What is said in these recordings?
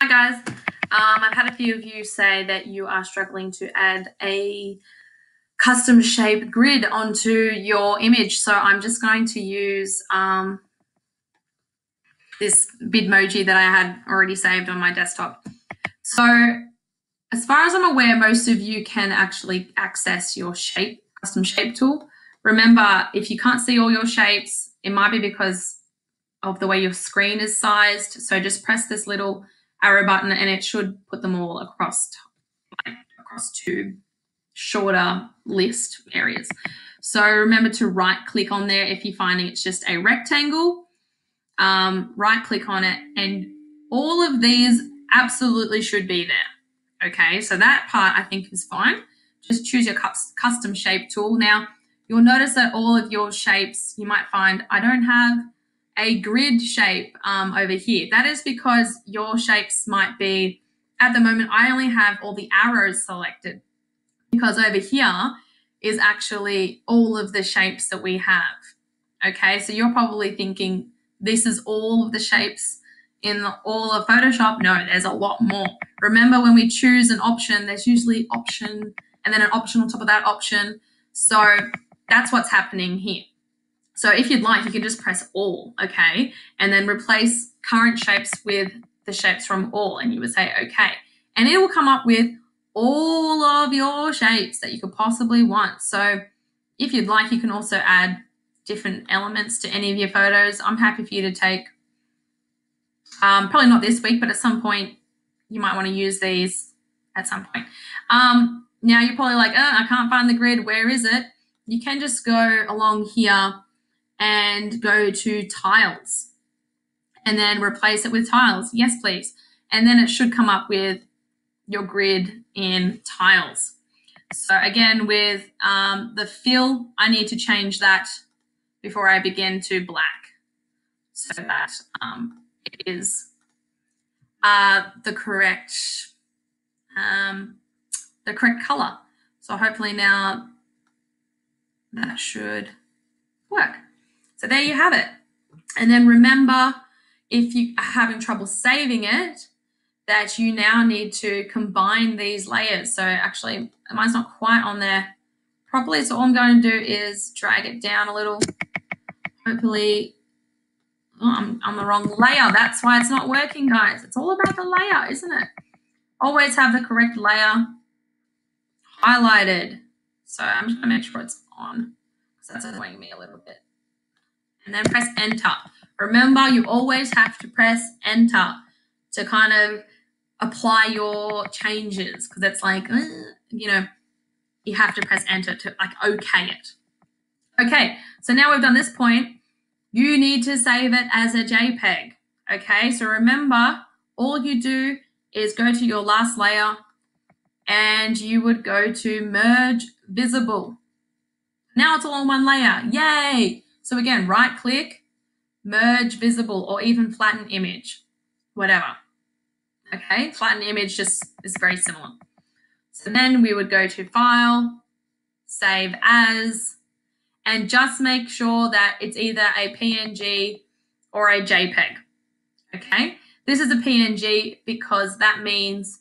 Hi guys, I've had a few of you say that you are struggling to add a custom shape grid onto your image. So I'm just going to use this Bitmoji that I had already saved on my desktop. So as far as I'm aware, most of you can actually access your custom shape tool. Remember, if you can't see all your shapes, it might be because of the way your screen is sized. So just press this little arrow button and it should put them all across two shorter list areas. So remember to right click on there if you're finding it's just a rectangle. Right click on it and all of these absolutely should be there. Okay, so that part I think is fine. Just choose your custom shape tool. Now you'll notice that all of your shapes, you might find I don't have a grid shape over here. That is because your shapes might be, at the moment, I only have all the arrows selected because over here is actually all of the shapes that we have. Okay, so you're probably thinking this is all of the shapes in all of Photoshop. No, there's a lot more. Remember, when we choose an option, there's usually option and then an option on top of that option. So that's what's happening here. So if you'd like, you can just press all, okay? And then replace current shapes with the shapes from all, and you would say okay. And it will come up with all of your shapes that you could possibly want. So if you'd like, you can also add different elements to any of your photos. I'm happy for you to take, probably not this week, but at some point, you might want to use these at some point. Now you're probably like, I can't find the grid, where is it? You can just go along here and go to tiles and then replace it with tiles. Yes, please. And then it should come up with your grid in tiles. So again, with the fill, I need to change that before I begin to black so that it is the correct color. So hopefully now that should work. So there you have it. And then remember, if you are having trouble saving it, that you now need to combine these layers. So actually, mine's not quite on there properly. So all I'm going to do is drag it down a little. Hopefully, I'm on the wrong layer. That's why it's not working, guys. It's all about the layer, isn't it? Always have the correct layer highlighted. So I'm just going to make sure it's on because that's annoying me a little bit. And then press enter. Remember, you always have to press enter to kind of apply your changes because it's like, you know, you have to press enter to like okay it. Okay, so now we've done this point, you need to save it as a JPEG. Okay, so remember, all you do is go to your last layer and you would go to merge visible. Now it's all in one layer. Yay! So again, right click, merge visible, or even flatten image, whatever. Okay, flatten image just is very similar. So then we would go to file, save as, and just make sure that it's either a PNG or a JPEG. Okay, this is a PNG because that means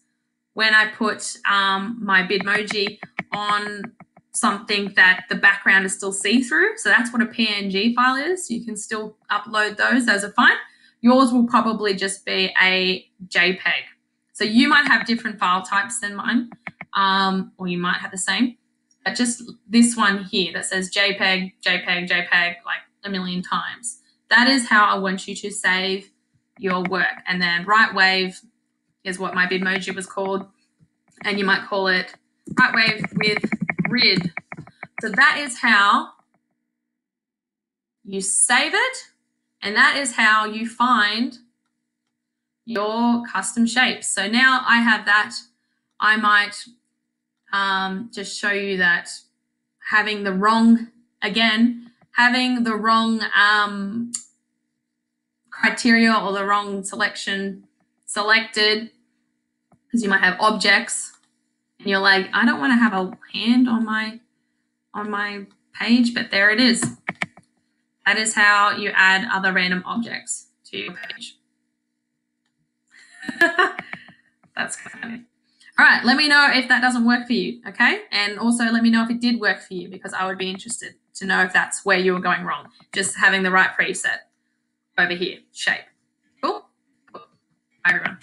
when I put my Bitmoji on something that the background is still see-through. So that's what a PNG file is. You can still upload those. Those are fine. Yours will probably just be a JPEG. So you might have different file types than mine, or you might have the same. But just this one here that says JPEG, JPEG, JPEG, like a million times. That is how I want you to save your work. And then right wave is what my Bitmoji was called. And you might call it right wave with grid. So that is how you save it, and that is how you find your custom shapes. So now I have that. I might just show you that having the wrong criteria or the wrong selection selected, because you might have objects and you're like, I don't want to have a hand on my page, but there it is. That is how you add other random objects to your page. That's kind of funny. All right, let me know if that doesn't work for you, okay? And also let me know if it did work for you, because I would be interested to know if that's where you were going wrong. Just having the right preset over here, shape. Cool? Cool. Bye, everyone.